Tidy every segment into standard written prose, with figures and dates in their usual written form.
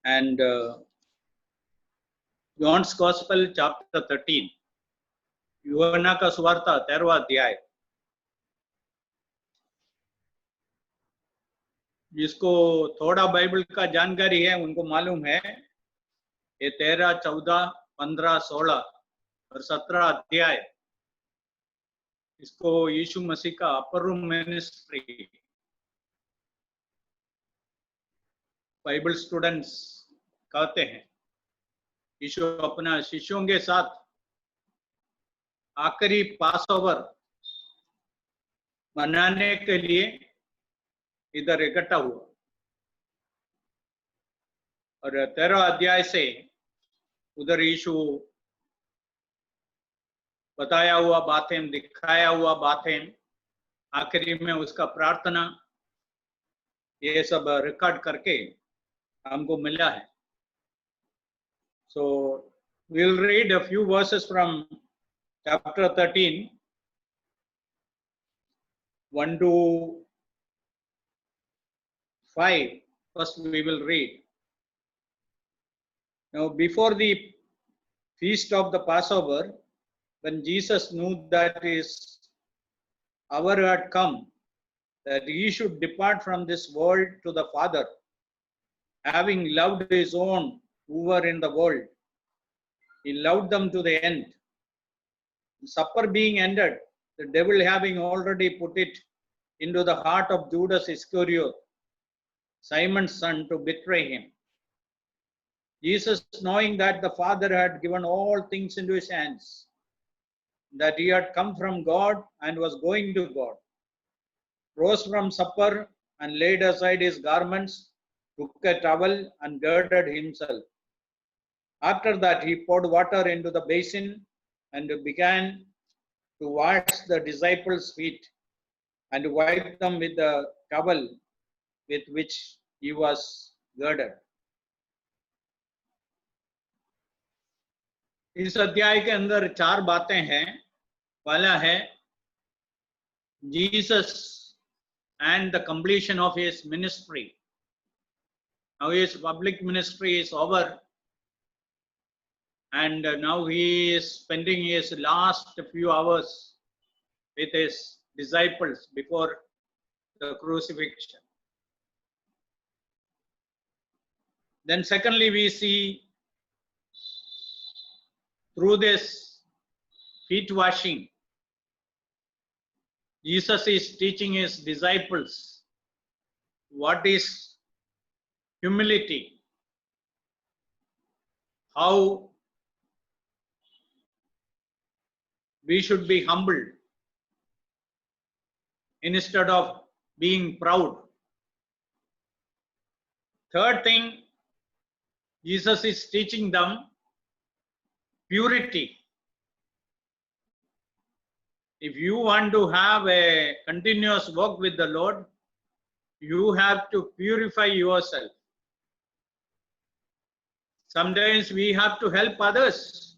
and John's Gospel chapter 13, यूहन्ना का सुवार्ता 13वां अध्याय। जिसको थोड़ा बाइबल का जानकारी है उनको मालूम है ये 13, 14, 15, 16 और 17 अध्याय इसको यीशु मसीह का अपर रूम मिनिस्ट्री बाइबल स्टूडेंट्स कहते हैं। यीशु अपना शिष्यों के साथ आखिरी पास ओवर मनाने के लिए इधर इकट्ठा हुआ और 13 अध्याय से उधर यीशु बताया हुआ बातें, दिखाया हुआ बातें, आखिरी में उसका प्रार्थना, ये सब रिकॉर्ड करके हमको मिला है। So we'll read a few verses from chapter 13, 1 to 5. First we will read. Now before the feast of the Passover, when Jesus knew that his hour had come, that he should depart from this world to the Father, having loved his own who were in the world, he loved them to the end. Supper being ended, the devil having already put it into the heart of Judas Iscariot, Simon's son, to betray him. Jesus, knowing that the Father had given all things into his hands, that he had come from God and was going to God, rose from supper and laid aside his garments, took a towel and girded himself. After that, he poured water into the basin and began to wash the disciples' feet and wipe them with the towel with which he was girded. इस अध्याय के अंदर 4 बातें हैं। पहला है Jesus and the completion of his ministry. Now his public ministry is over and now he is spending his last few hours with his disciples before the crucifixion. Then secondly, we see through this feet washing, Jesus is teaching his disciples what is humility, how we should be humble instead of being proud. Third thing, Jesus is teaching them purity. If you want to have a continuous walk with the Lord, you have to purify yourself. Sometimes we have to help others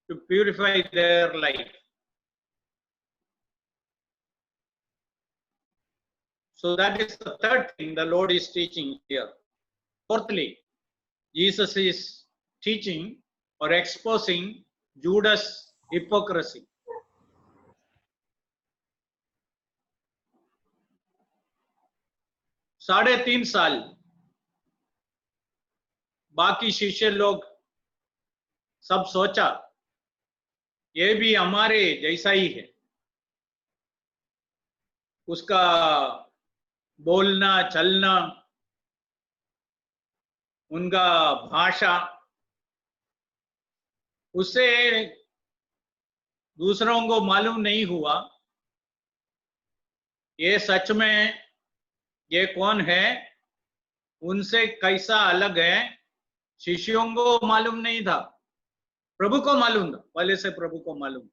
to purify their life. So that is the third thing the Lord is teaching here. Fourthly, Jesus is teaching or exposing Judas' hypocrisy. साढ़े 3 साल बाकी शिष्य लोग सब सोचा ये भी हमारे जैसा ही है। उसका बोलना चलना, उनका भाषा, उससे दूसरों को मालूम नहीं हुआ ये सच में ये कौन है, उनसे कैसा अलग है। शिष्यों को मालूम नहीं था, प्रभु को मालूम था, पहले से प्रभु को मालूम।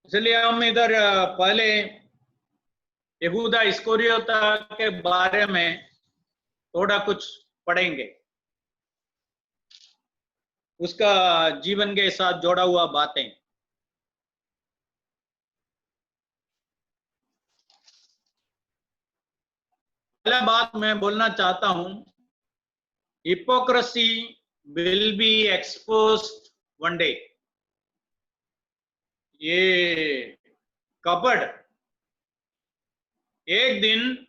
इसलिए हम इधर पहले यहूदा इस्करियोता के बारे में थोड़ा कुछ पढ़ेंगे, उसका जीवन के साथ जोड़ा हुआ बातें। पहला बात मैं बोलना चाहता हूं, hypocrisy will be exposed one day. ये कपट एक दिन,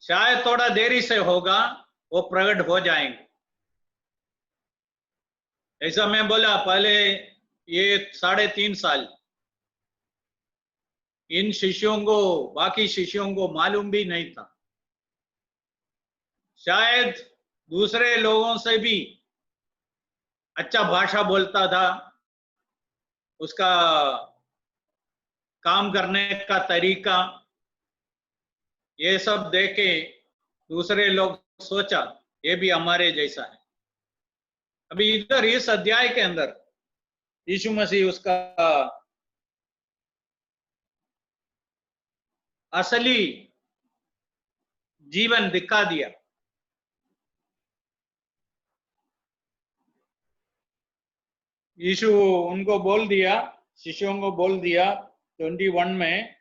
शायद थोड़ा देरी से होगा, वो प्रकट हो जाएंगे। ऐसा मैं बोला पहले, ये 3.5 साल इन शिष्यों को, बाकी शिष्यों को मालूम भी नहीं था। शायद दूसरे लोगों से भी अच्छा भाषा बोलता था, उसका काम करने का तरीका, ये सब देखे दूसरे लोग सोचा ये भी हमारे जैसा है। अभी इधर इस अध्याय के अंदर यीशु मसीह उसका असली जीवन दिखा दिया। यीशु उनको बोल दिया, शिष्यों को बोल दिया 21 में,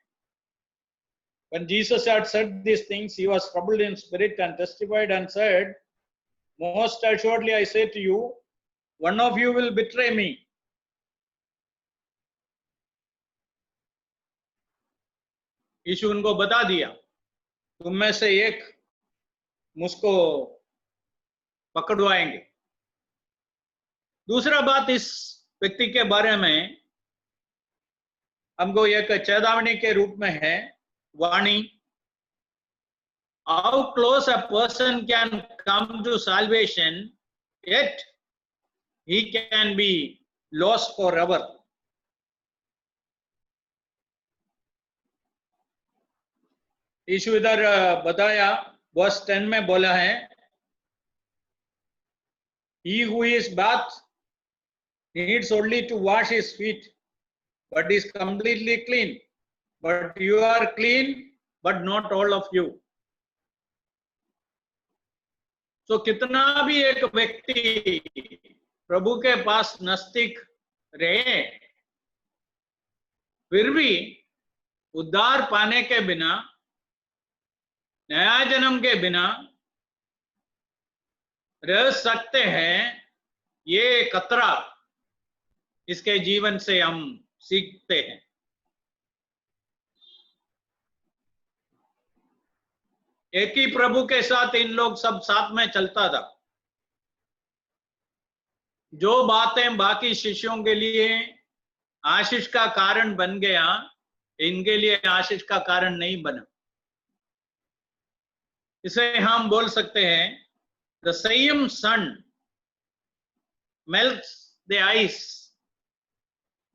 when Jesus had said these things, he was troubled in spirit and testified and said, most assuredly I say to you, one of you will betray me. यीशु उनको बता दिया, तुम में से एक मुझको पकड़वाएंगे। दूसरा बात इस व्यक्ति के बारे में हमको एक चेतावनी के रूप में है, वाणी। How close a person can come to salvation, yet he can be lost forever. यीशु इधर बताया, वर्स 10 में बोला है, he who is bathed needs only to wash his feet, but is completely clean. But you are clean, but not all of you. तो कितना भी एक व्यक्ति प्रभु के पास नजदीक रहे, फिर भी उद्धार पाने के बिना, नया जन्म के बिना रह सकते हैं, ये खतरा इसके जीवन से हम सीखते हैं। एक ही प्रभु के साथ इन लोग सब साथ में चलता था। जो बातें बाकी शिष्यों के लिए आशीष का कारण बन गया, इनके लिए आशीष का कारण नहीं बना। इसे हम बोल सकते हैं, the same sun melts the ice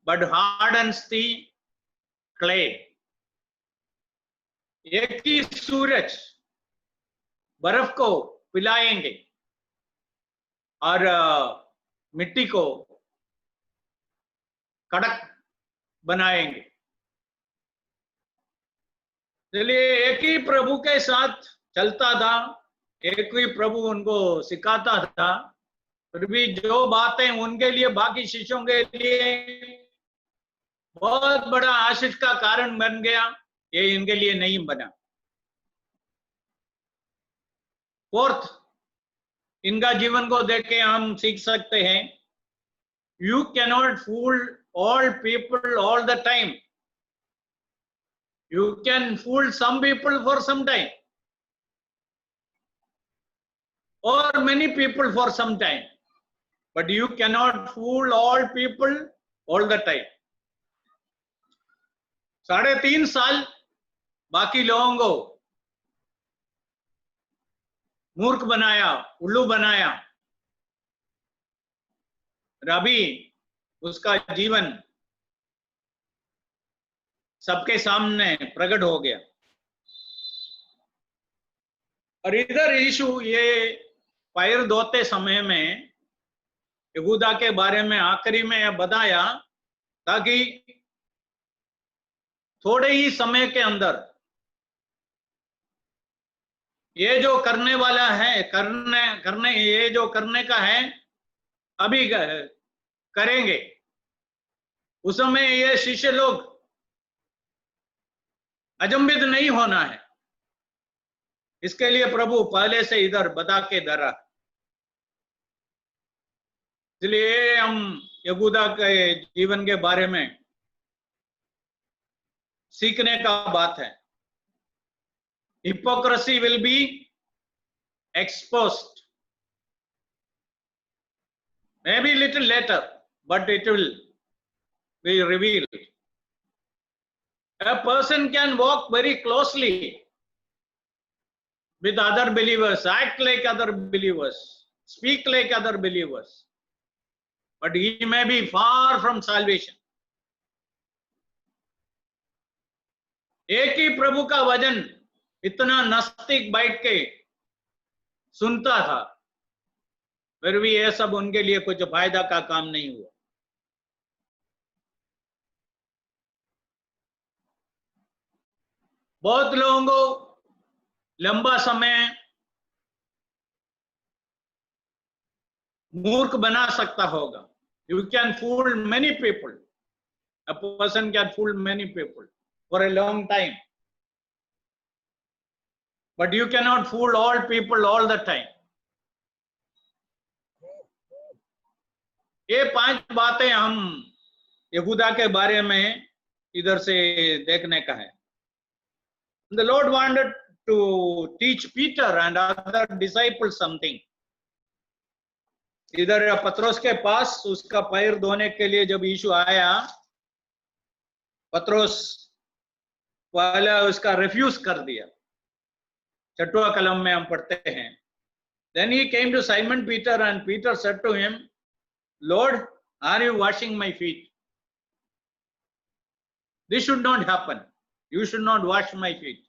but hardens the clay. एक ही सूरज बर्फ को पिलाएंगे और मिट्टी को कड़क बनाएंगे। इसलिए एक ही प्रभु के साथ चलता था, एक ही प्रभु उनको सिखाता था, फिर भी जो बातें उनके लिए, बाकी शिष्यों के लिए बहुत बड़ा आशीष का कारण बन गया, ये इनके लिए नहीं बना। फोर्थ, इनका जीवन को देख के हम सीख सकते हैं, you cannot fool all people all the time. You can fool some people for some time, or many people for some time, but you cannot fool all people all the time. 3.5 साल बाकी लोगों को मूर्ख बनाया, उल्लू बनाया, रवि उसका जीवन सबके सामने प्रकट हो गया। और इधर यीशु ये पैर धोते समय में यहूदा के बारे में आखिरी में बताया, ताकि थोड़े ही समय के अंदर ये जो करने वाला है, करने ये जो करने का है अभी करेंगे। उस समय ये शिष्य लोग अचंभित नहीं होना है। इसके लिए प्रभु पहले से इधर बता के धरा। इसलिए हम यहूदा के जीवन के बारे में सीखने का बात है। Hypocrisy will be exposed, maybe little later, but it will be revealed. A person can walk very closely with other believers, act like other believers, speak like other believers, but he may be far from salvation. एक ही प्रभु का वचन इतना नजदीक बैठ के सुनता था, फिर भी ये सब उनके लिए कुछ फायदा का काम नहीं हुआ। बहुत लोगों को लंबा समय मूर्ख बना सकता होगा। You can fool many people. A person can fool many people for a long time. But you cannot fool all people all the time. ये 5 बातें हम यहूदा के बारे में इधर से देखने का है। The Lord wanted to teach Peter and other disciples something. इधर पत्रोस के पास उसका पैर धोने के लिए जब यीशु आया, पत्रोस पहले उसका रिफ्यूज कर दिया। 6वां कलम में हम पढ़ते हैं, Then he came to Simon Peter and Peter said to him, Lord, are you washing my feet? This should not happen. You should not wash my feet.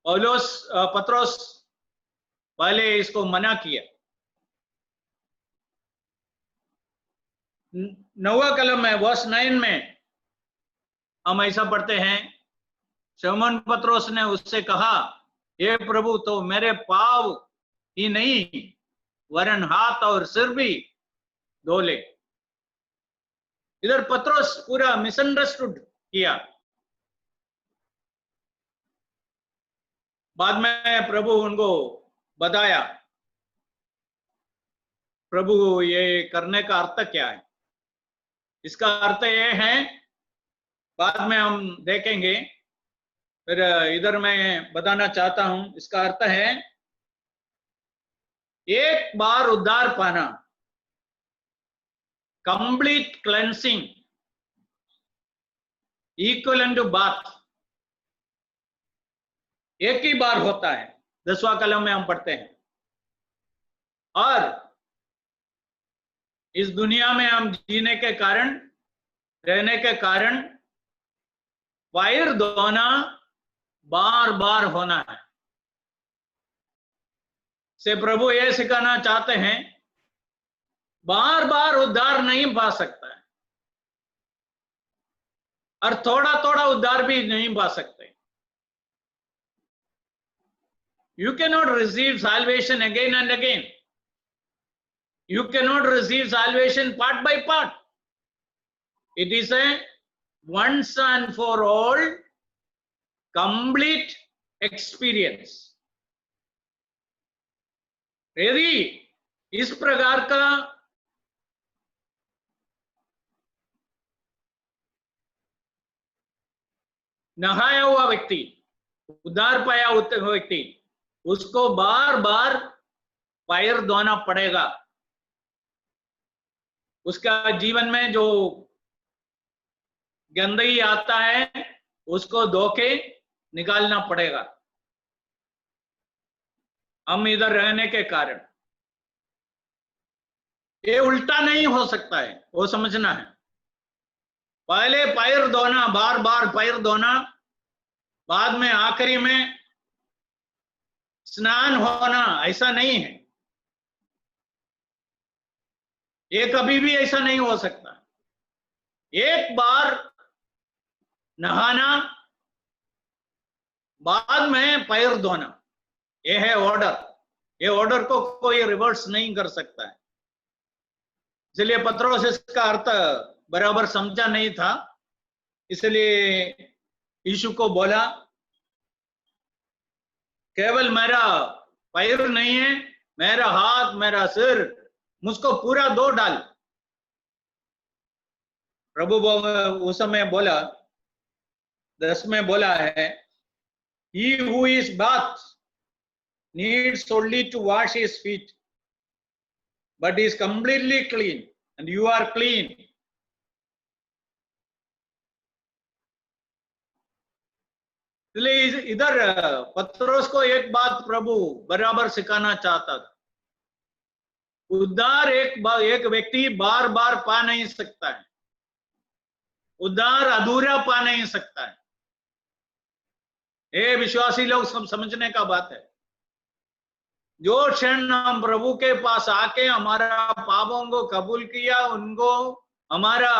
पत्रोस पहले इसको मना किया। 9वां कलम में वर्स 9 में हम ऐसा पढ़ते हैं, शमौन पत्रोस ने उससे कहा, हे प्रभु, तो मेरे पांव ही नहीं वरन हाथ और सिर भी धो ले। इधर पत्रोस पूरा मिसअंडरस्टूड किया। बाद में प्रभु उनको बताया, प्रभु ये करने का अर्थ क्या है। इसका अर्थ ये है, बाद में हम देखेंगे, फिर इधर मैं बताना चाहता हूं। इसका अर्थ है एक बार उद्धार पाना, complete cleansing, equal to bath, एक ही बार होता है। 10वां कलम में हम पढ़ते हैं। और इस दुनिया में हम जीने के कारण, रहने के कारण पैर धोना बार बार होना है। से प्रभु ये सिखाना चाहते हैं, बार बार उद्धार नहीं पा सकता है और थोड़ा थोड़ा उद्धार भी नहीं पा सकते। You cannot receive salvation again and again. You cannot receive salvation part by part. It is a once and for all complete experience. यदि इस प्रकार का नहाया हुआ व्यक्ति, उद्धार पाया हुआ व्यक्ति, उसको बार बार पैर धोना पड़ेगा। उसका जीवन में जो गंदगी आता है उसको धो के निकालना पड़ेगा। हम इधर रहने के कारण ये उल्टा नहीं हो सकता है, वो समझना है। पहले पैर धोना, बार बार पैर धोना, बाद में आखिरी में स्नान होना, ऐसा नहीं है। ये कभी भी ऐसा नहीं हो सकता। एक बार नहाना, बाद में पैर धोना, ये है ऑर्डर। ये ऑर्डर को कोई रिवर्स नहीं कर सकता है। इसलिए पत्रोस इसका अर्थ बराबर समझा नहीं था, इसलिए यीशु को बोला, केवल मेरा पैर नहीं है, मेरा हाथ, मेरा सिर, मुझको पूरा धो डाल। प्रभु उस समय बोला, 10 में बोला है, he who is bathed needs only to wash his feet, but he is completely clean, and you are clean. इसलिए इधर पत्रोस को एक बात प्रभु बराबर सिखाना चाहता था। उद्धार एक व्यक्ति बार बार पा नहीं सकता है, उद्धार अधूरा पा नहीं सकता है। ये विश्वासी लोग सब समझने का बात है। जो क्षण हम प्रभु के पास आके हमारा पापों को कबूल किया, उनको हमारा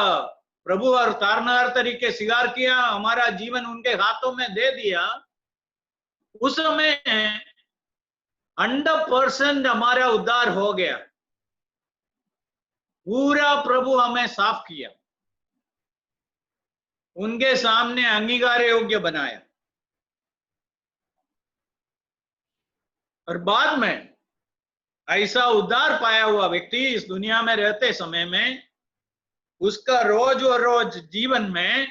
प्रभु और तारनार तरीके स्वीकार किया, हमारा जीवन उनके हाथों में दे दिया, उस समय 100% हमारा उद्धार हो गया। पूरा प्रभु हमें साफ किया, उनके सामने अंगीकार योग्य बनाया। और बाद में ऐसा उद्धार पाया हुआ व्यक्ति इस दुनिया में रहते समय में उसका रोज और रोज जीवन में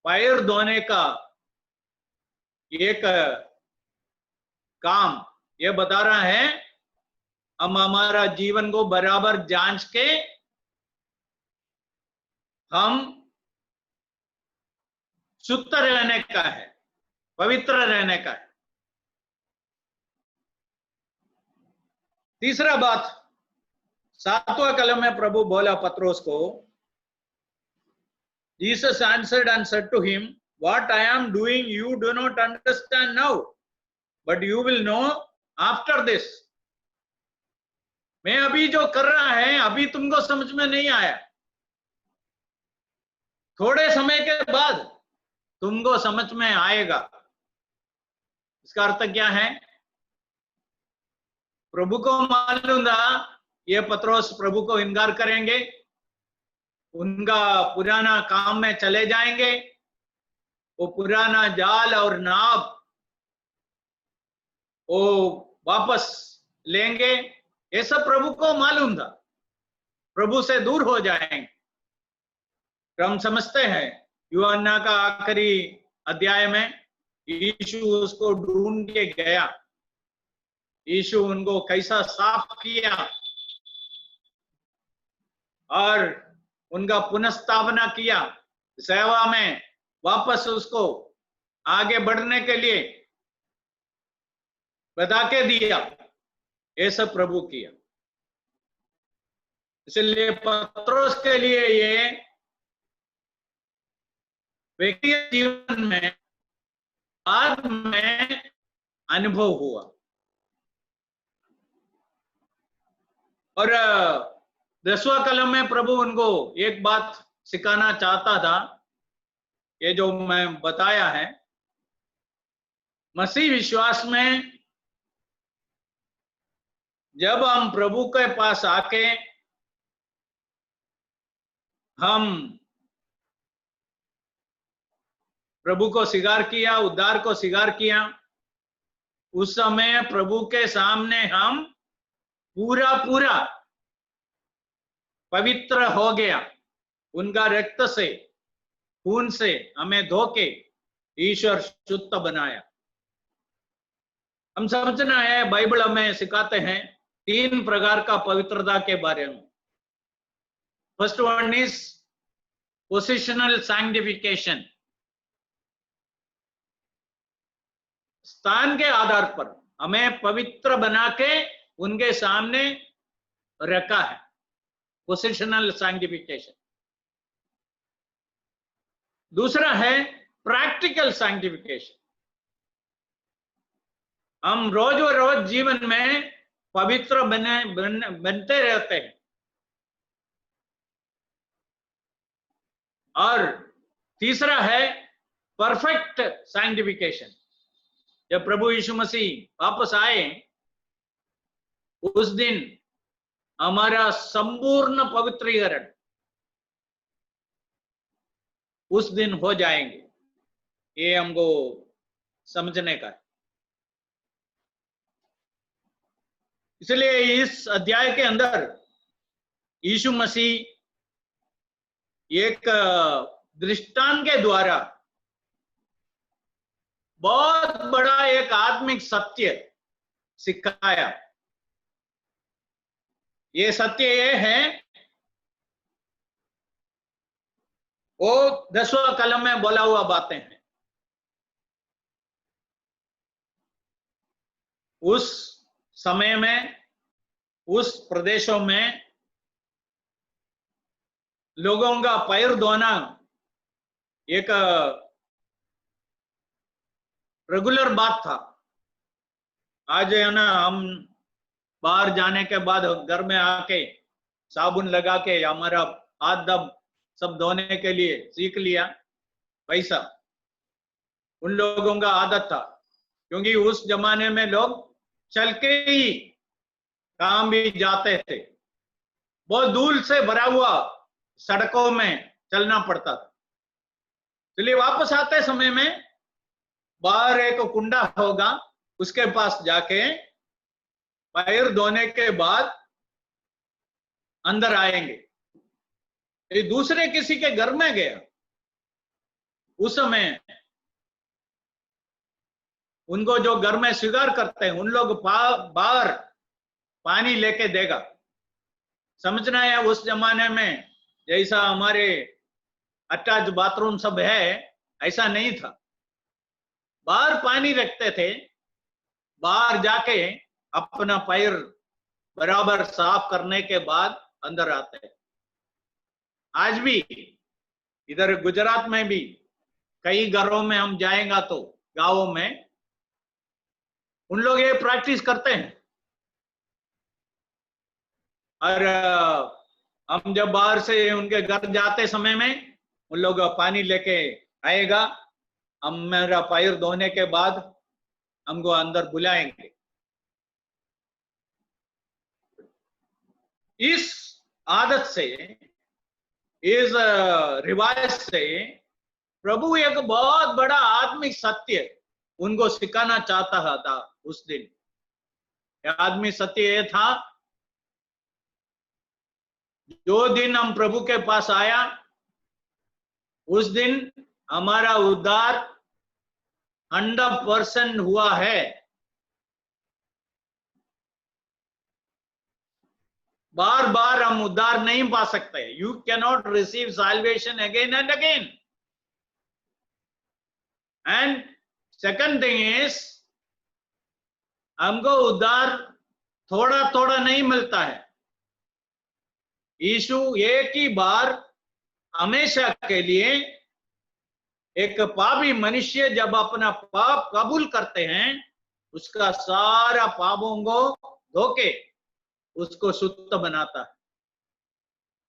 पैर धोने का एक काम ये बता रहा है। हम हमारा जीवन को बराबर जांच के हम शुद्ध रहने का है, पवित्र रहने का है। तीसरा बात, 7वां कलम में प्रभु बोला पत्रोस को, Jesus answered and said to him, what I am doing you do not understand now, but you will know after this. मैं अभी जो कर रहा है अभी तुमको समझ में नहीं आया, थोड़े समय के बाद तुमको समझ में आएगा। इसका अर्थ क्या है? प्रभु को मालूम था ये पत्रोस प्रभु को इनकार करेंगे, उनका पुराना काम में चले जाएंगे, वो पुराना जाल और नाव वो वापस लेंगे, ये सब प्रभु को मालूम था। प्रभु से दूर हो जाएंगे। हम समझते हैं यूहन्ना का आखिरी अध्याय में यीशु उसको ढूंढ के गया, यीशु उनको कैसा साफ किया और उनका पुनर्स्थापना किया, सेवा में वापस उसको आगे बढ़ने के लिए बता के दिया, ये सब प्रभु किया। इसलिए पत्रोस के लिए ये व्यक्तिगत जीवन में बाद में अनुभव हुआ। और 10वां कलम में प्रभु उनको एक बात सिखाना चाहता था, ये जो मैं बताया है। मसीह विश्वास में जब हम प्रभु के पास आके हम प्रभु को स्वीकार किया, उद्धार को स्वीकार किया, उस समय प्रभु के सामने हम पूरा पूरा पवित्र हो गया। उनका रक्त से, खून से हमें धोके ईश्वर शुद्ध बनाया। हम समझना है, बाइबल हमें सिखाते हैं 3 प्रकार का पवित्रता के बारे में। First one is positional sanctification. स्थान के आधार पर हमें पवित्र बना के उनके सामने रखा है, पोजिशनल सैंक्टिफिकेशन। दूसरा है प्रैक्टिकल सैंक्टिफिकेशन। हम रोज रोज जीवन में पवित्र बनते रहते हैं। और तीसरा है परफेक्ट सैंक्टिफिकेशन। जब प्रभु यीशु मसीह वापस आए उस दिन हमारा संपूर्ण पवित्रीकरण उस दिन हो जाएंगे। ये हमको समझने का है। इसलिए इस अध्याय के अंदर यीशु मसीह एक दृष्टांत के द्वारा बहुत बड़ा एक आत्मिक सत्य सिखाया। ये सत्य ये है, वो 10वां कलम में बोला हुआ बातें हैं। उस समय में, उस प्रदेशों में लोगों का पैर धोना एक रेगुलर बात था। आज है ना, हम बाहर जाने के बाद घर में आके साबुन लगा के हमारा हाथ दब सब धोने के लिए सीख लिया। पैसा उन लोगों का आदत था, क्योंकि उस जमाने में लोग चल के ही काम भी जाते थे। बहुत धूल से भरा हुआ सड़कों में चलना पड़ता था। चलिए वापस आते समय में बाहर एक कुंडा होगा, उसके पास जाके पैर धोने के बाद अंदर आएंगे। दूसरे किसी के घर में गया, उस समय उनको जो घर में स्वीकार करते हैं उन लोग बाहर पानी लेके देगा। समझना है, उस जमाने में जैसा हमारे अटैच बाथरूम सब है, ऐसा नहीं था। बाहर पानी रखते थे, बाहर जाके अपना पैर बराबर साफ करने के बाद अंदर आते हैं। आज भी इधर गुजरात में भी कई घरों में हम जाएंगे तो गांवों में उन लोग ये प्रैक्टिस करते हैं। और हम जब बाहर से उनके घर जाते समय में उन लोग पानी लेके आएगा, हम मेरा पैर धोने के बाद हमको अंदर बुलाएंगे। इस आदत से, इस रिवाज से प्रभु एक बहुत बड़ा आत्मिक सत्य उनको सिखाना चाहता था उस दिन। आत्मिक सत्य ये था, जो दिन हम प्रभु के पास आया उस दिन हमारा उद्धार 100% हुआ है। बार बार हम उद्धार नहीं पा सकते। You cannot receive salvation again and again. And second thing is, हमको उद्धार थोड़ा थोड़ा नहीं मिलता है। यीशु एक ही बार हमेशा के लिए, एक पापी मनुष्य जब अपना पाप कबूल करते हैं, उसका सारा पापों को धोके उसको शुद्ध बनाता है।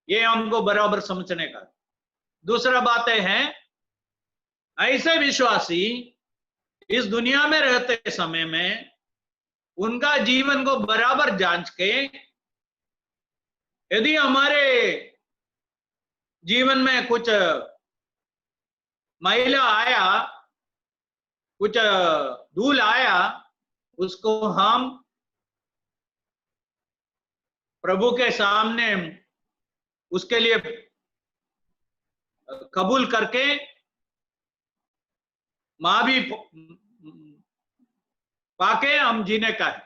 ये हमको बराबर समझने का। दूसरा बात है, ऐसे विश्वासी इस दुनिया में रहते समय में उनका जीवन को बराबर जांच के, यदि हमारे जीवन में कुछ मैला आया, कुछ धूल आया, उसको हम प्रभु के सामने उसके लिए कबूल करके माफी पाके हम जीने का है।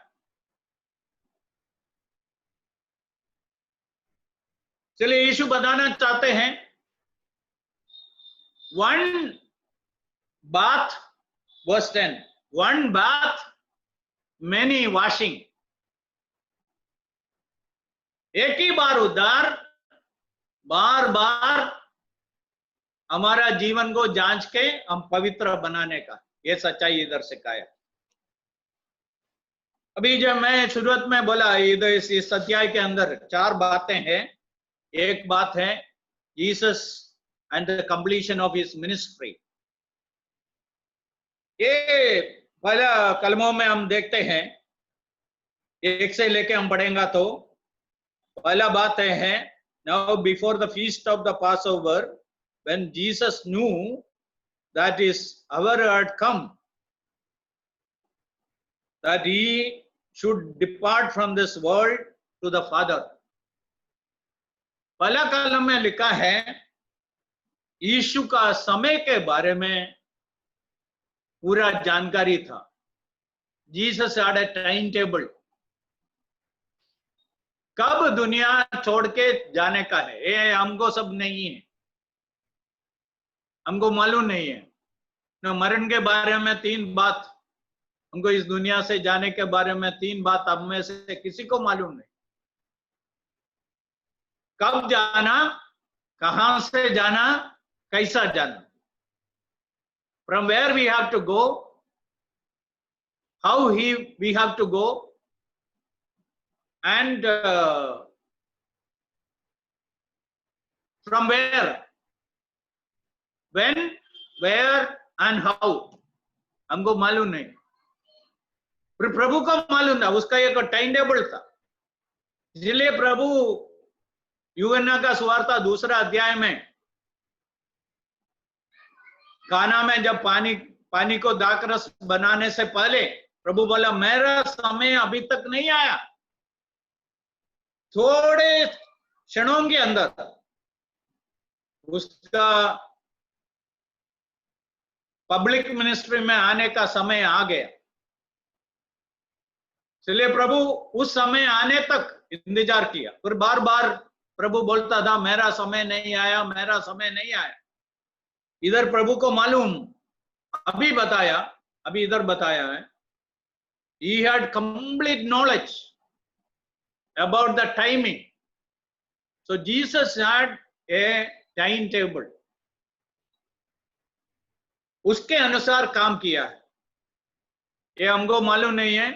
चलिए यीशु बताना चाहते हैं, one bath, verse 10, one bath many washing. एक ही बार उद्धार, बार बार हमारा जीवन को जांच के हम पवित्र बनाने का, ये सच्चाई इधर सिखाया। अभी जब मैं शुरुआत में बोला, इधर इस अध्याय के अंदर 4 बातें हैं। एक बात है Jesus and the completion of his ministry. ये पहला कलमों में हम देखते हैं, 1 से लेके हम पढ़ेंगे तो पहला बात है, now before the feast of the Passover, when Jesus knew that is hour had come, that he should depart from this world to the Father. पहला कलम में लिखा है यीशु का समय के बारे में पूरा जानकारी था. Jesus had a time table. कब दुनिया छोड़ के जाने का है ये हमको सब नहीं है, हमको मालूम नहीं है. न मरण के बारे में 3 बात, हमको इस दुनिया से जाने के बारे में 3 बात अब में से किसी को मालूम नहीं. कब जाना, कहां से जाना, कैसा जाना, from where we have to go, how we have to go, and from where, when, where and how, हमको मालूम नहीं. प्रभु को मालूम था, उसका एक टाइम टेबल था. इसलिए प्रभु यूहन्ना का सुवार्ता 2 अध्याय में काना में जब पानी को दाखरस बनाने से पहले प्रभु बोला मेरा समय अभी तक नहीं आया. थोड़े क्षणों के अंदर उसका पब्लिक मिनिस्ट्री में आने का समय आ गया. इसलिए प्रभु उस समय आने तक इंतजार किया. फिर बार बार प्रभु बोलता था मेरा समय नहीं आया, मेरा समय नहीं आया. इधर प्रभु को मालूम, अभी बताया, अभी इधर बताया है, he had complete knowledge about the timing. So Jesus had a time table. उसके अनुसार काम किया है. ये हमको मालूम नहीं है.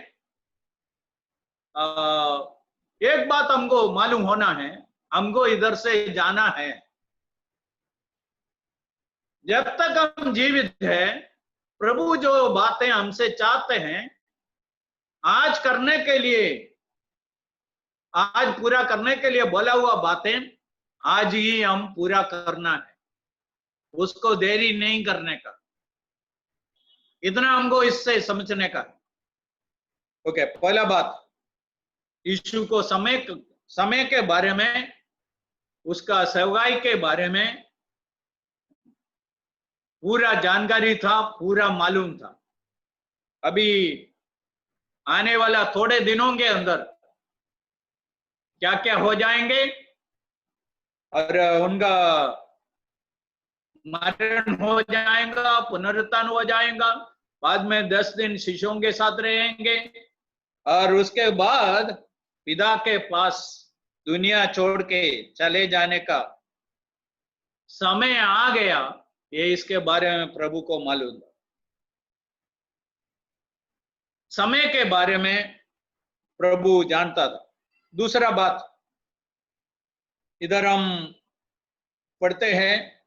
एक बात हमको मालूम होना है, हमको इधर से जाना है. जब तक हम जीवित हैं, प्रभु जो बातें हमसे चाहते हैं आज करने के लिए, आज पूरा करने के लिए बोला हुआ बातें आज ही हम पूरा करना है, उसको देरी नहीं करने का. इतना हमको इससे समझने का. ओके, पहला बात यीशु को समय के बारे में, उसका सेवकाई के बारे में पूरा जानकारी था, पूरा मालूम था. अभी आने वाला थोड़े दिनों के अंदर क्या क्या हो जाएंगे और उनका मरण हो जाएगा, पुनरुत्थान हो जाएगा, बाद में 10 दिन शिष्यों के साथ रहेंगे और उसके बाद पिता के पास दुनिया छोड़ के चले जाने का समय आ गया. ये इसके बारे में प्रभु को मालूम था. समय के बारे में प्रभु जानता था. दूसरा बात इधर हम पढ़ते हैं,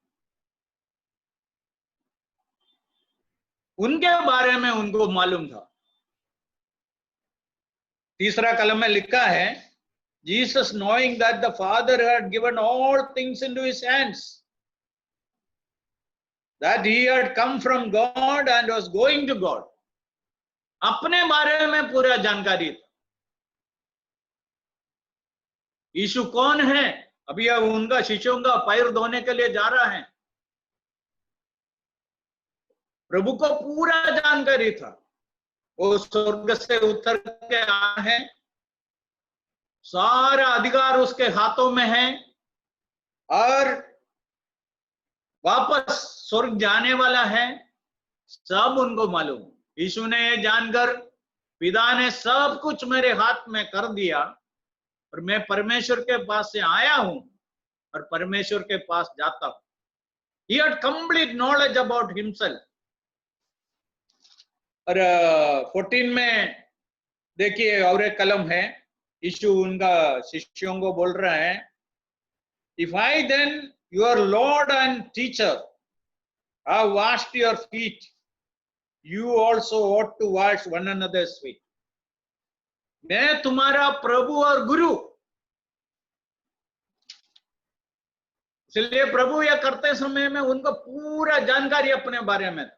उनके बारे में उनको मालूम था. तीसरा कलम में लिखा है Jesus knowing that the Father had given all things into his hands, that he had come from God and was going to God. अपने बारे में पूरा जानकारी था. यीशु कौन है, अभी अब उनका शिष्यों का पैर धोने के लिए जा रहा है. प्रभु को पूरा जानकारी था. वो स्वर्ग से उतर के आए हैं, सारा अधिकार उसके हाथों में है और वापस स्वर्ग जाने वाला है, सब उनको मालूम. यीशु ने ये जानकर पिता ने सब कुछ मेरे हाथ में कर दिया और मैं परमेश्वर के पास से आया हूं और परमेश्वर के पास जाता हूं. He had complete knowledge about himself. और 14 में देखिए और एक कलम है, यीशु उनका शिष्यों को बोल रहा है, If I then your Lord and teacher have washed your feet, you also ought to wash one another's feet. मैं तुम्हारा प्रभु और गुरु, इसलिए प्रभु यह करते समय में उनको पूरा जानकारी अपने बारे में था।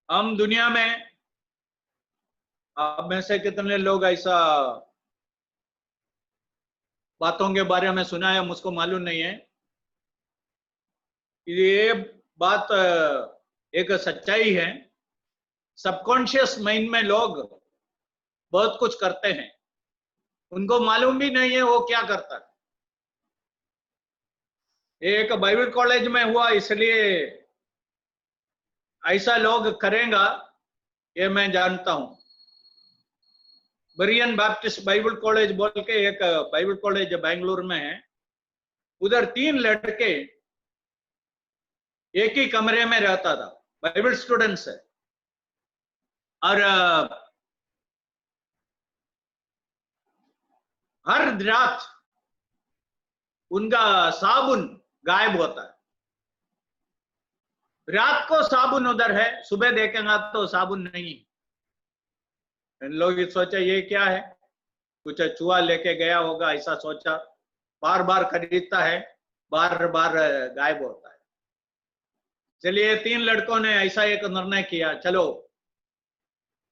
हम दुनिया में आप में से कितने लोग ऐसा बातों के बारे में सुना है, मुझको मालूम नहीं है। ये बात एक सच्चाई है। सबकॉन्शियस माइंड में लोग बहुत कुछ करते हैं, उनको मालूम भी नहीं है वो क्या करता है। एक बाइबल कॉलेज में हुआ, इसलिए ऐसा लोग करेगा ये मैं जानता हूं। बरियन बैप्टिस्ट बाइबल कॉलेज बोल के एक बाइबल कॉलेज बेंगलुरु में है। उधर 3 लड़के एक ही कमरे में रहता था, बाइबल स्टूडेंट्स है। और हर रात उनका साबुन गायब होता है। रात को साबुन उधर है, सुबह देखेंगे तो साबुन नहीं। लोग सोचा ये क्या है, कुछ चूहा लेके गया होगा, ऐसा सोचा। बार बार खरीदता है, बार बार गायब होता है। चलिए 3 लड़कों ने ऐसा एक निर्णय किया, चलो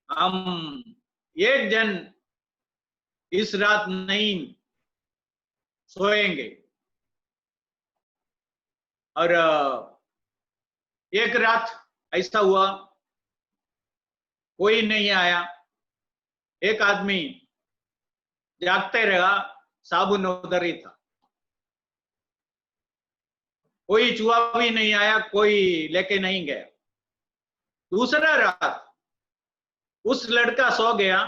हम एक दिन इस रात नहीं सोएंगे। और एक रात ऐसा हुआ, कोई नहीं आया। एक आदमी जागते रहा, साबुन उधर ही था। कोई चूहा भी नहीं आया, कोई लेके नहीं गया। दूसरा रात उस लड़का सो गया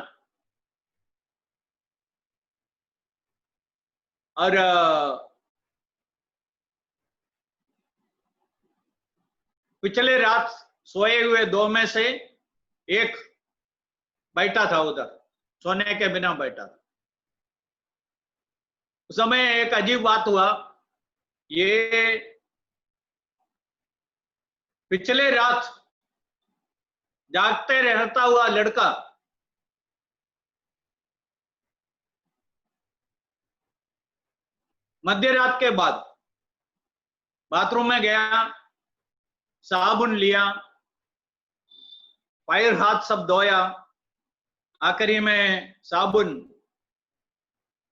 और पिछले रात सोए हुए 2 में से एक बैठा था उधर, सोने के बिना बैठा था। उस समय एक अजीब बात हुआ। ये पिछले रात जागते रहता हुआ लड़का मध्य रात के बाद बाथरूम में गया, साबुन लिया, पैर हाथ सब धोया, आखिरी में साबुन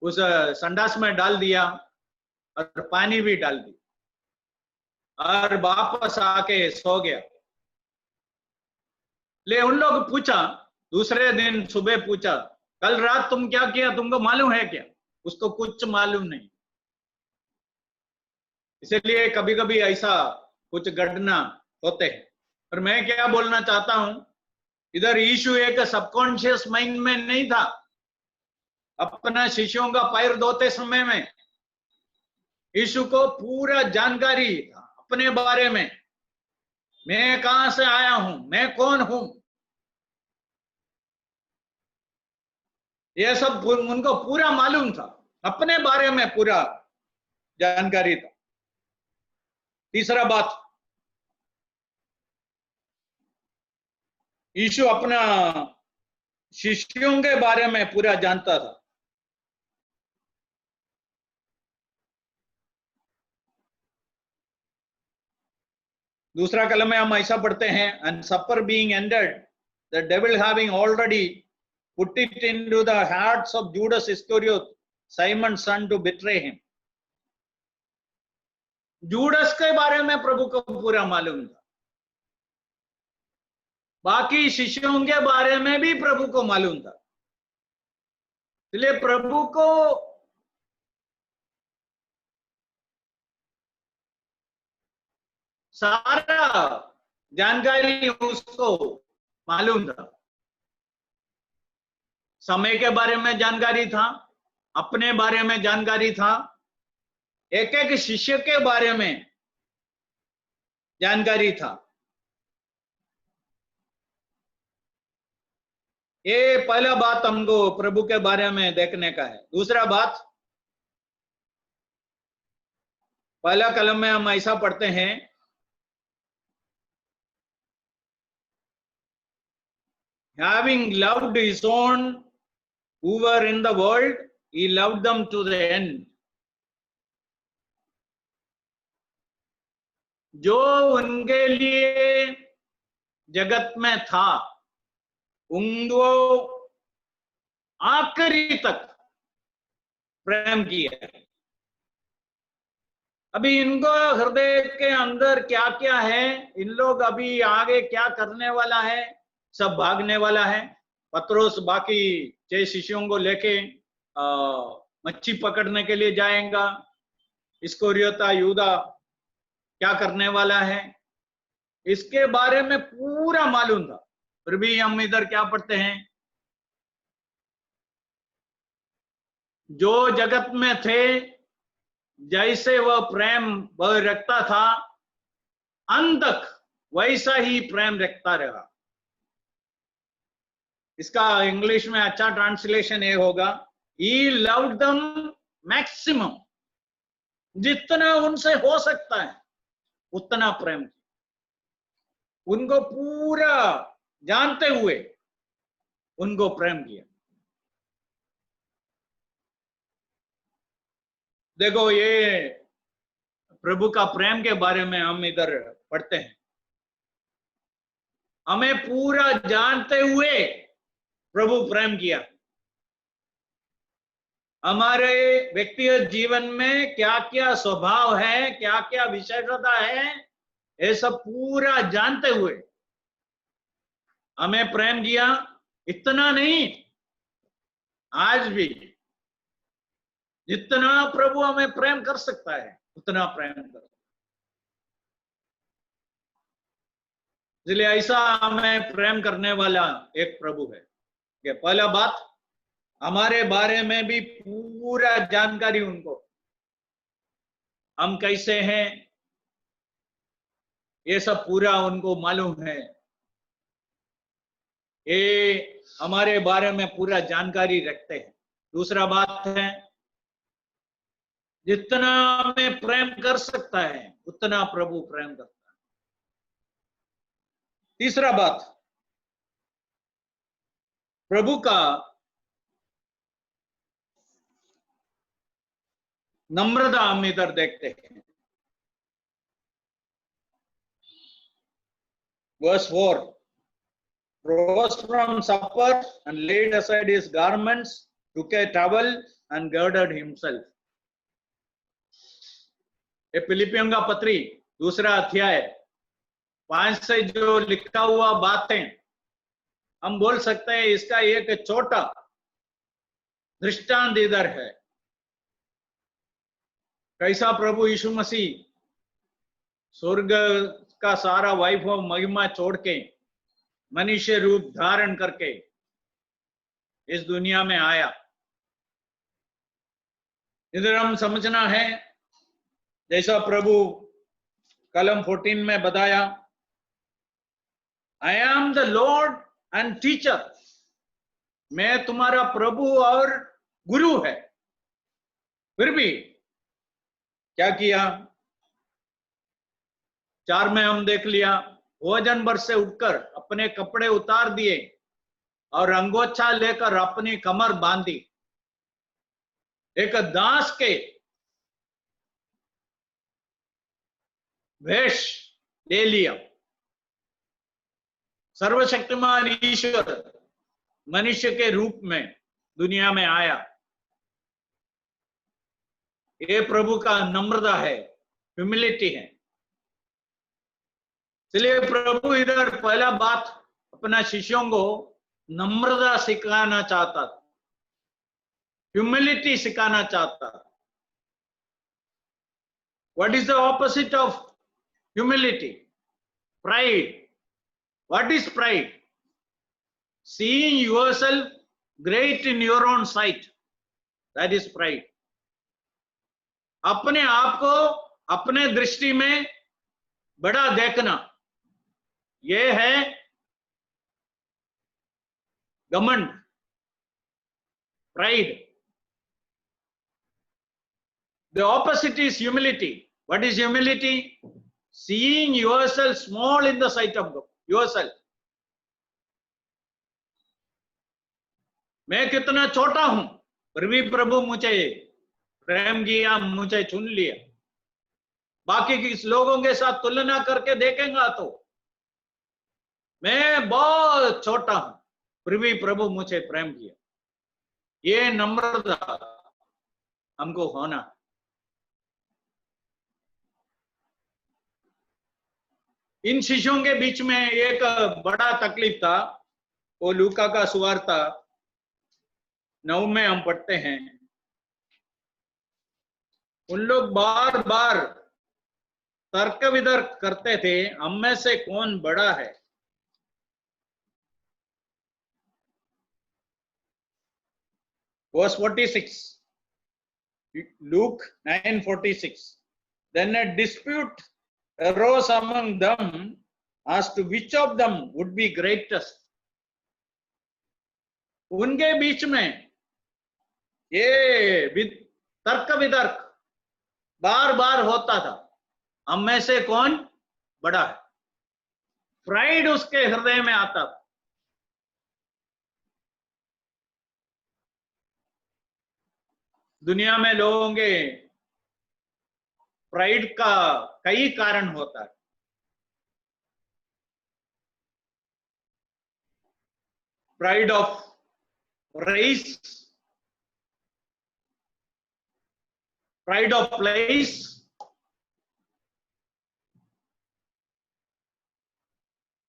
उस संडास में डाल दिया और पानी भी डाल दी और वापस आके सो गया। ले उन लोग पूछा, दूसरे दिन सुबह पूछा, कल रात तुम क्या किया, तुमको मालूम है क्या? उसको कुछ मालूम नहीं। इसलिए कभी कभी ऐसा कुछ घटना होते हैं। और मैं क्या बोलना चाहता हूं, इधर यीशु एक सबकॉन्शियस माइंड में नहीं था। अपना शिष्यों का पैर धोते समय में यीशु को पूरा जानकारी था अपने बारे में। मैं कहां से आया हूं, मैं कौन हूं, यह सब उनको पूरा मालूम था, अपने बारे में पूरा जानकारी था। तीसरा बात, यीशु अपना शिष्यों के बारे में पूरा जानता था। दूसरा कलम में हम ऐसा पढ़ते हैं, and supper being ended, the devil having already put it into the hearts of Judas Iscariot, Simon's son, to betray him. Judas के बारे में प्रभु को पूरा मालूम था, बाकी शिष्यों के बारे में भी प्रभु को मालूम था। इसलिए प्रभु को सारा जानकारी उसको मालूम था। समय के बारे में जानकारी था, अपने बारे में जानकारी था, एक एक शिष्य के बारे में जानकारी था। ये पहला बात हमको प्रभु के बारे में देखने का है। दूसरा बात, पहला कलम में हम ऐसा पढ़ते हैं, having loved his own who were in the world, he loved them to the end. जो उनके लिए जगत में था, उनको आखिरी तक प्रेम किया। अभी इनको हृदय के अंदर क्या क्या है, इन लोग अभी आगे क्या करने वाला है, सब भागने वाला है। पत्रोस बाकी 6 शिष्यों को लेके मच्छी पकड़ने के लिए जाएगा। इस्करियोता यूदा क्या करने वाला है, इसके बारे में पूरा मालूम था। फिर भी हम इधर क्या पढ़ते हैं, जो जगत में थे जैसे वह प्रेम वह रखता था, अंत तक वैसा ही प्रेम रखता रहा। इसका इंग्लिश में अच्छा ट्रांसलेशन ये होगा, he loved them maximum, जितना उनसे हो सकता है उतना प्रेम। उनको पूरा जानते हुए उनको प्रेम किया। देखो, ये प्रभु का प्रेम के बारे में हम इधर पढ़ते हैं। हमें पूरा जानते हुए प्रभु प्रेम किया। हमारे व्यक्तिगत जीवन में क्या क्या स्वभाव है, क्या क्या विशेषता है, ये सब पूरा जानते हुए हमें प्रेम किया। इतना नहीं, आज भी जितना प्रभु हमें प्रेम कर सकता है उतना प्रेम कर। इसलिए ऐसा हमें प्रेम करने वाला एक प्रभु है। पहला बात, हमारे बारे में भी पूरा जानकारी उनको, हम कैसे हैं ये सब पूरा उनको मालूम है। ये हमारे बारे में पूरा जानकारी रखते हैं। दूसरा बात है, जितना हमें प्रेम कर सकता है उतना प्रभु प्रेम करता है। तीसरा बात, प्रभु का नम्रता हम इधर देखते हैं। Verse 4, rose from supper and laid aside his garments, took a towel and girded himself. ये फिलिपियों का पत्री 2 अध्याय 5 से जो लिखा हुआ बातें, हम बोल सकते हैं इसका एक छोटा दृष्टांत इधर है। कैसा प्रभु यीशु मसीह स्वर्ग का सारा वैभव महिमा छोड़ के मनुष्य रूप धारण करके इस दुनिया में आया। इधर हम समझना है, जैसा प्रभु कलम 14 में बताया, I am the Lord and teacher, मैं तुम्हारा प्रभु और गुरु है। फिर भी क्या किया, 4 में हम देख लिया, भोजन भर से उठकर अपने कपड़े उतार दिए और अंगोछा लेकर अपनी कमर बांधी, एक दास के वेश ले लिया। सर्वशक्तिमान ईश्वर मनुष्य के रूप में दुनिया में आया। ये प्रभु का नम्रता है, ह्यूमिलिटी है। इसलिए प्रभु इधर पहला बात अपना शिष्यों को नम्रता सिखाना चाहता था, ह्यूमिलिटी सिखाना चाहता था। What is the opposite of humility? Pride. What is pride? Seeing yourself great in your own sight. That is pride. अपने आप को अपने दृष्टि में बड़ा देखना, यह है घमंड, pride. The opposite is humility. What is humility? Seeing yourself small in the sight of God. Yourself. मैं कितना छोटा हूं, फिर भी प्रभु मुझे प्रेम किया, मुझे चुन लिया। बाकी किस लोगों के साथ तुलना करके देखेंगे तो मैं बहुत छोटा हूं, फिर भी प्रभु मुझे प्रेम किया। ये नम्रता हमको होना। इन शिष्यों के बीच में एक बड़ा तकलीफ था, वो लूका का सुवार्ता 9 में हम पढ़ते हैं। उन लोग बार बार तर्क वितर्क करते थे, हम में से कौन बड़ा है। Verse 46, Luke 9:46. Then a dispute arose among them as to which of them would be greatest. उनके बीच में ये तर्क वितर्क बार बार होता था, हम में से कौन बड़ा है। प्राइड उसके हृदय में आता था। दुनिया में लोगों के प्राइड का कई कारण होता है। Pride of race, pride of place,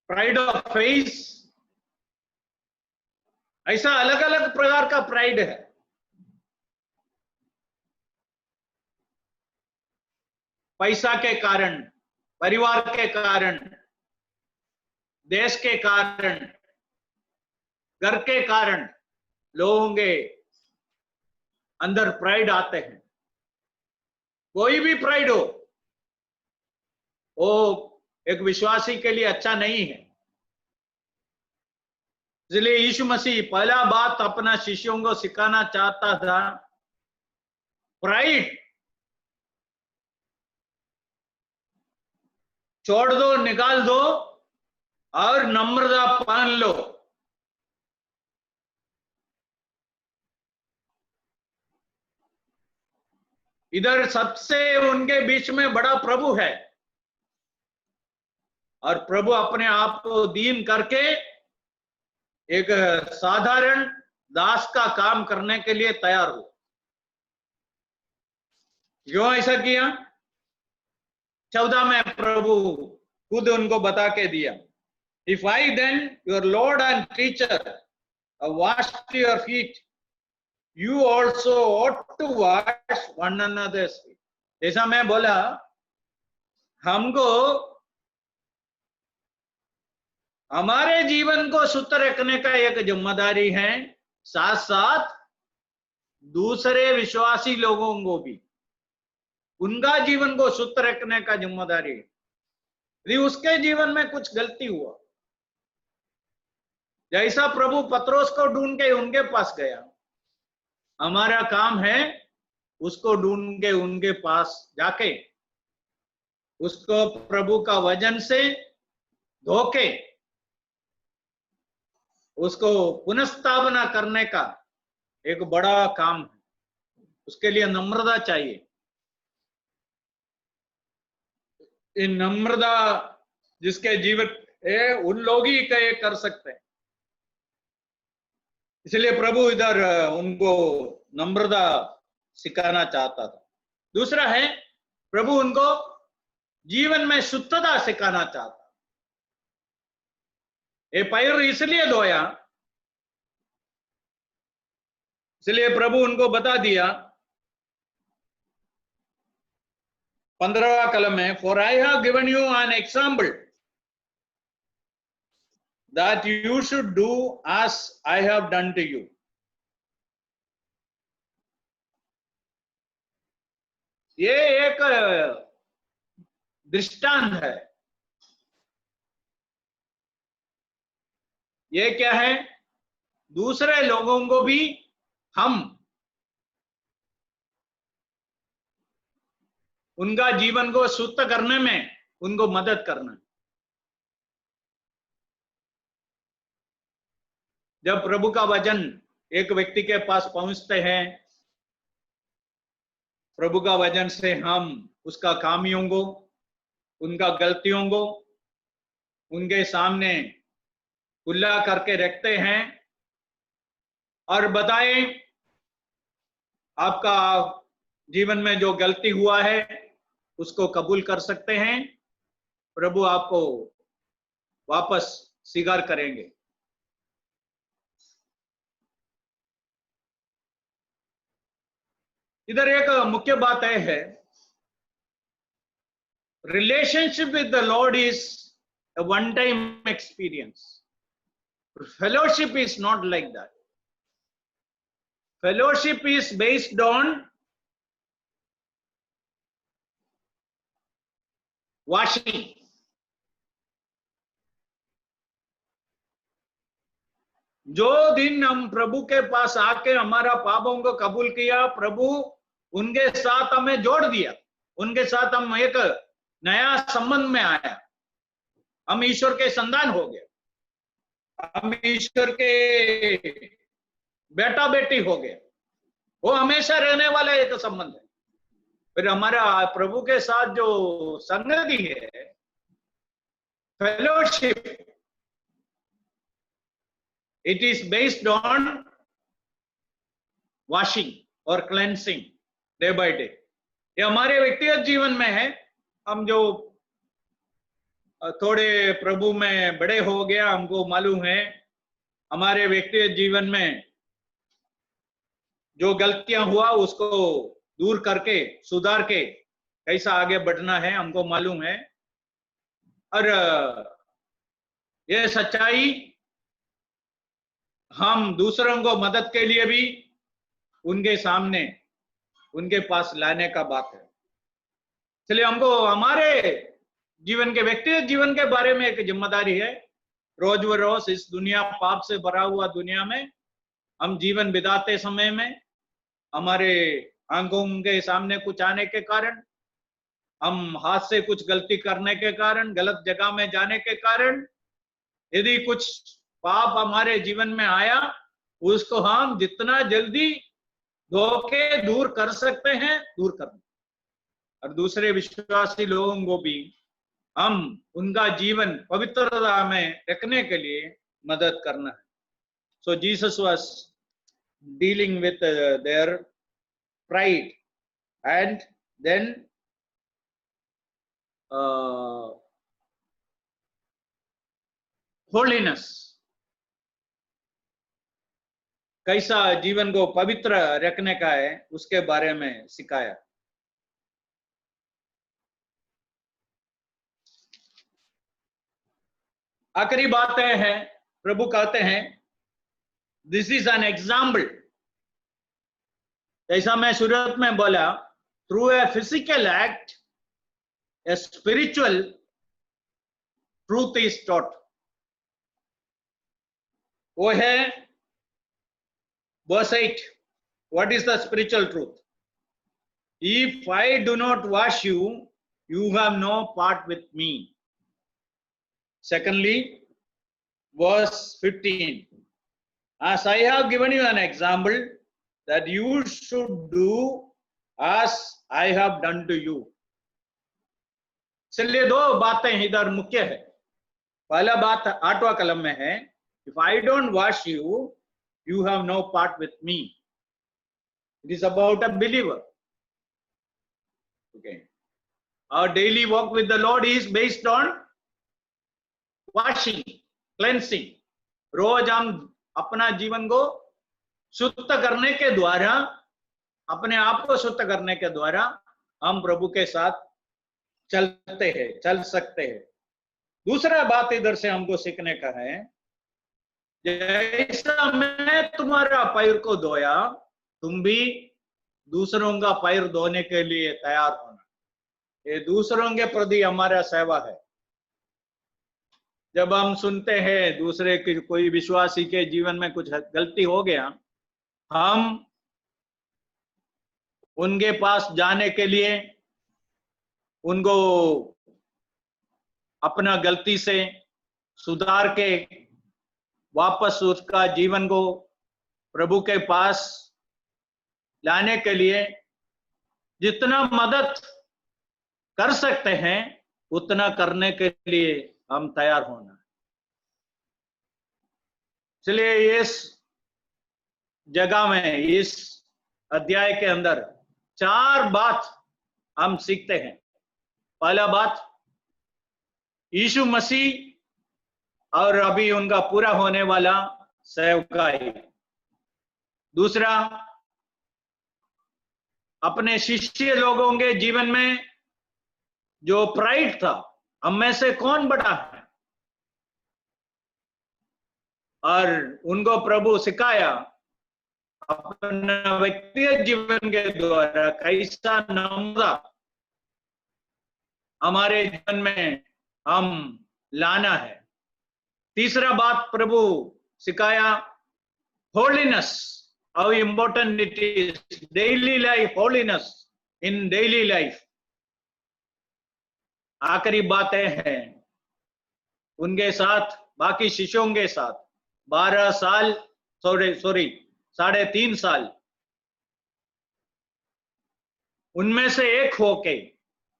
pride of face, ऐसा अलग अलग प्रकार का प्राइड है। पैसा के कारण, परिवार के कारण, देश के कारण, घर के कारण लोगों के अंदर प्राइड आते हैं। कोई भी प्राइड हो, वो एक विश्वासी के लिए अच्छा नहीं है। इसलिए यीशु मसीह पहला बात अपना शिष्यों को सिखाना चाहता था, प्राइड छोड़ दो, निकाल दो और नम्रता पान लो। इधर सबसे उनके बीच में बड़ा प्रभु है और प्रभु अपने आप को दीन करके एक साधारण दास का काम करने के लिए तैयार हुआ। क्यों ऐसा किया? 14 में प्रभु खुद उनको बता के दिया, if I then your lord and teacher washed your feet, you also ought to wash one another's feet. जैसा मैं बोला, हमको हमारे जीवन को शुद्ध रखने का एक जिम्मेदारी है, साथ साथ दूसरे विश्वासी लोगों को भी उनका जीवन को शुद्ध रखने का जिम्मेदारी है। यदि उसके जीवन में कुछ गलती हुआ, जैसा प्रभु पत्रोस को ढूंढ के उनके पास गया, हमारा काम है उसको ढूंढ के उनके पास जाके उसको प्रभु का वचन से धोके उसको पुनर्स्थापना करने का एक बड़ा काम है। उसके लिए नम्रता चाहिए। इन नम्रता जिसके जीवन है, उन लोग ही कर सकते हैं। इसलिए प्रभु इधर उनको नम्रता सिखाना चाहता था। दूसरा है, प्रभु उनको जीवन में शुद्धता सिखाना चाहता। ये पैर इसलिए धोया, इसलिए प्रभु उनको बता दिया 15वां कलम में, for I have given you an example that you should do as I have done to you. ये एक दृष्टांत है। ये क्या है? दूसरे लोगों को भी हम उनका जीवन को शुद्ध करने में उनको मदद करना। जब प्रभु का वचन एक व्यक्ति के पास पहुंचते हैं, प्रभु का वचन से हम उसका खामियों को, उनका गलतियों को उनके सामने खुला करके रखते हैं और बताएं आपका जीवन में जो गलती हुआ है उसको कबूल कर सकते हैं, प्रभु आपको वापस स्वीकार करेंगे। इधर एक मुख्य बात है, relationship with the Lord is a one time experience. Fellowship is not like that. Fellowship is based on washing. जो दिन हम प्रभु के पास आके हमारा पापों को कबूल किया, प्रभु उनके साथ हमें जोड़ दिया, उनके साथ हम एक नया संबंध में आया, हम ईश्वर के संतान हो गए, हम ईश्वर के बेटा बेटी हो गए। वो हमेशा रहने वाला एक संबंध है। फिर हमारा प्रभु के साथ जो संगति है, fellowship, it is based on washing और क्लेंसिंग डे बाय डे। ये हमारे व्यक्तिगत जीवन में है। हम जो थोड़े प्रभु में बड़े हो गया, हमको मालूम है हमारे व्यक्तिगत जीवन में जो गलतियां हुआ उसको दूर करके सुधार के कैसा आगे बढ़ना है हमको मालूम है। और ये सच्चाई हम दूसरों को मदद के लिए भी उनके सामने उनके पास लाने का बात है। इसलिए हमको हमारे जीवन के व्यक्तिगत जीवन के बारे में एक जिम्मेदारी है। रोज बरोज इस दुनिया, पाप से भरा हुआ दुनिया में हम जीवन बिताते समय में हमारे आंखों के सामने कुछ आने के कारण, हम हाथ से कुछ गलती करने के कारण, गलत जगह में जाने के कारण, यदि कुछ पाप हमारे जीवन में आया, उसको हम जितना जल्दी धोके दूर कर सकते हैं दूर करना, और दूसरे विश्वासी लोगों को भी हम उनका जीवन पवित्रता में रखने के लिए मदद करना है। So Jesus was dealing with their pride and then holiness, कैसा जीवन को पवित्र रखने का है उसके बारे में सिखाया। आखिरी बात है, प्रभु कहते हैं दिस इज एन एग्जाम्पल। जैसा मैं शुरुआत में बोला, through a physical act a spiritual truth is taught. वो है verse 8. What is the spiritual truth? If I do not wash you, you have no part with me. Secondly, verse 15. As I have given you an example, that you should do as I have done to you. चलिए दो बातें इधर मुख्य है। पहला बात 8वां कलम में है, if I don't wash you, you have no part with me. It is about a believer. Okay. Our daily walk with the Lord is based on washing, cleansing. रोज हम अपना जीवन को शुद्ध करने के द्वारा, अपने आप को शुद्ध करने के द्वारा हम प्रभु के साथ चलते हैं, चल सकते हैं। दूसरा बात इधर से हमको सीखने का है, जैसा मैं तुम्हारा पैर को धोया, तुम भी दूसरों का पैर धोने के लिए तैयार होना। ये दूसरों के प्रति हमारा सेवा है। जब हम सुनते हैं दूसरे की, कोई विश्वासी के जीवन में कुछ गलती हो गया, हम उनके पास जाने के लिए उनको अपना गलती से सुधार के वापस उसका जीवन को प्रभु के पास लाने के लिए जितना मदद कर सकते हैं उतना करने के लिए हम तैयार होना। इसलिए इस जगह में, इस अध्याय के अंदर 4 बात हम सीखते हैं। पहला बात, यीशु मसीह और अभी उनका पूरा होने वाला सेवकाई। दूसरा, अपने शिष्य लोगों के जीवन में जो प्राइड था, हम में से कौन बड़ा है, और उनको प्रभु सिखाया अपना व्यक्तिगत जीवन के द्वारा कैसा नम्रता हमारे जीवन में हम लाना है। तीसरा बात प्रभु सिखाया, holiness, how important it is, daily life, holiness in daily life. आखिरी बातें हैं उनके साथ, बाकी शिष्यों के साथ 12 साल, सॉरी 3.5 साल उनमें से एक होके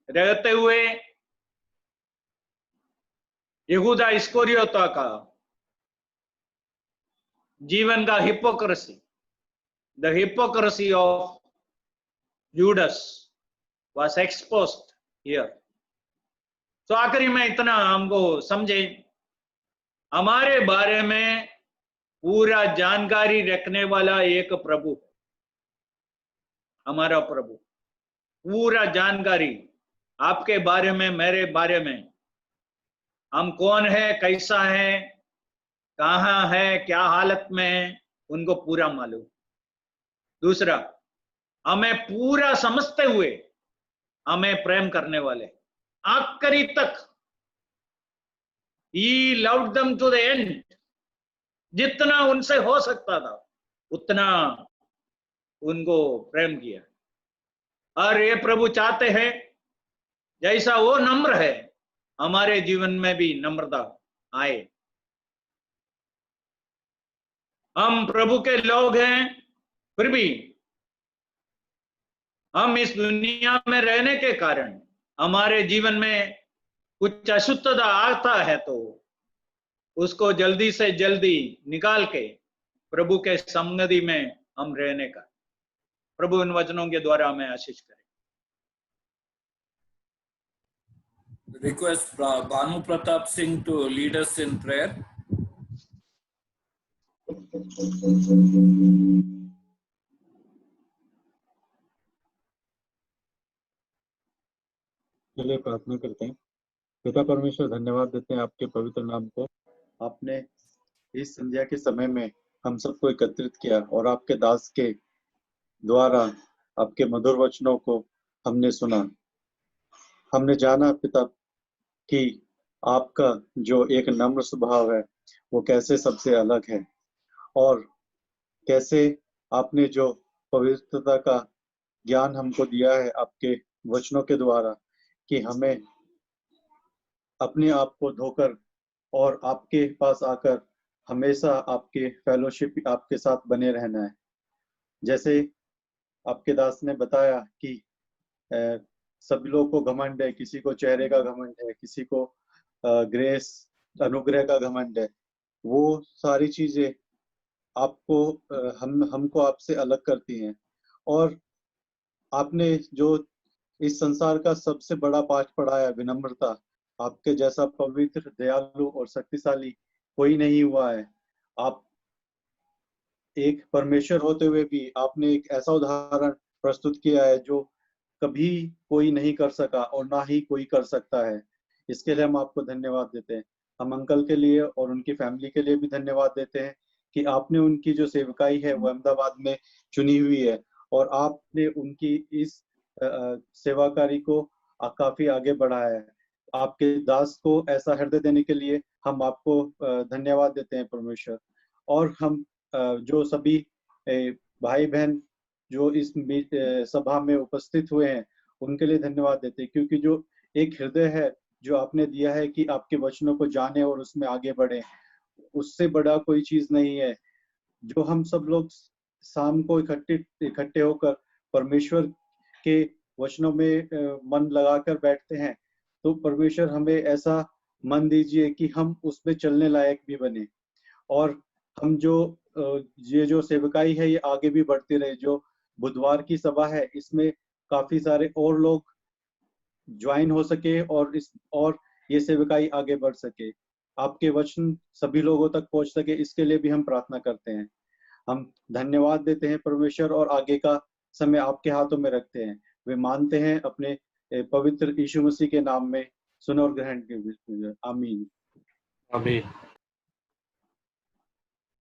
रहते हुए यहूदा इस्करियोता का जीवन का hypocrisy, the hypocrisy of Judas was exposed here. तो आखिरी में इतना हमको समझे, हमारे बारे में पूरा जानकारी रखने वाला एक प्रभु, हमारा प्रभु पूरा जानकारी आपके बारे में, मेरे बारे में, हम कौन है, कैसा है, कहाँ है, क्या हालत में है, उनको पूरा मालूम। दूसरा, हमें पूरा समझते हुए हमें प्रेम करने वाले आखिरी तक। He loved them to the end। जितना उनसे हो सकता था उतना उनको प्रेम किया। और ये प्रभु चाहते हैं जैसा वो नम्र है, हमारे जीवन में भी नम्रता आए। हम प्रभु के लोग हैं, फिर भी हम इस दुनिया में रहने के कारण हमारे जीवन में कुछ अशुद्धता आता है तो उसको जल्दी से जल्दी निकाल के प्रभु के संगति में हम रहने का प्रभु इन वचनों के द्वारा हमें आशीष करे। Request Bhanu Pratap Singh to lead us in prayer. चलिए प्रार्थना करते हैं। पिता परमेश्वर, धन्यवाद देते हैं आपके पवित्र नाम को। आपने इस संध्या के समय में हम सबको एकत्रित किया और आपके दास के द्वारा आपके मधुर वचनों को हमने सुना। हमने जाना पिता कि आपका जो एक नम्र स्वभाव है वो कैसे सबसे अलग है, और कैसे आपने जो पवित्रता का ज्ञान हमको दिया है आपके वचनों के द्वारा, कि हमें अपने आप को धोकर और आपके पास आकर हमेशा आपके फेलोशिप, आपके साथ बने रहना है। जैसे आपके दास ने बताया कि सभी लोगों को घमंड है, किसी को चेहरे का घमंड है, किसी को ग्रेस अनुग्रह का घमंड है। वो सारी चीजें आपको हमको आपसे अलग करती हैं। और आपने जो इस संसार का सबसे बड़ा पाठ पढ़ाया, विनम्रता, आपके जैसा पवित्र, दयालु और शक्तिशाली कोई नहीं हुआ है। आप एक परमेश्वर होते हुए भी आपने एक ऐसा उदाहरण प्रस्तुत किया है जो कभी कोई नहीं कर सका और ना ही कोई कर सकता है। इसके लिए हम आपको धन्यवाद देते हैं। हम अंकल के लिए और उनकी फैमिली के लिए भी धन्यवाद देते हैं कि आपने उनकी जो सेवकाई है वो अहमदाबाद में चुनी हुई है, और आपने उनकी इस सेवाकारी को काफी आगे बढ़ाया है। आपके दास को ऐसा हृदय देने के लिए हम आपको धन्यवाद देते हैं परमेश्वर। और हम जो सभी भाई बहन जो इस सभा में उपस्थित हुए हैं उनके लिए धन्यवाद देते हैं, क्योंकि जो एक हृदय है जो आपने दिया है कि आपके वचनों को जाने और उसमें आगे बढ़े, उससे बड़ा कोई चीज नहीं है। जो हम सब लोग शाम को इकट्ठे होकर परमेश्वर के वचनों में मन लगाकर बैठते हैं, तो परमेश्वर हमें ऐसा मन दीजिए कि हम उसमें चलने लायक भी बने, और हम ये जो सेवकाई है ये आगे भी बढ़ती रहे। जो बुधवार की सभा है इसमें काफी सारे और लोग ज्वाइन हो सके और ये सेवकाई आगे बढ़ सके, आपके वचन सभी लोगों तक पहुंच सके, इसके लिए भी हम प्रार्थना करते हैं। हम धन्यवाद देते हैं परमेश्वर और आगे का समय आपके हाथों में रखते हैं। वे मानते हैं अपने पवित्र यीशु मसीह के नाम में सुनो और ग्रहण के। आमीन। आमीन।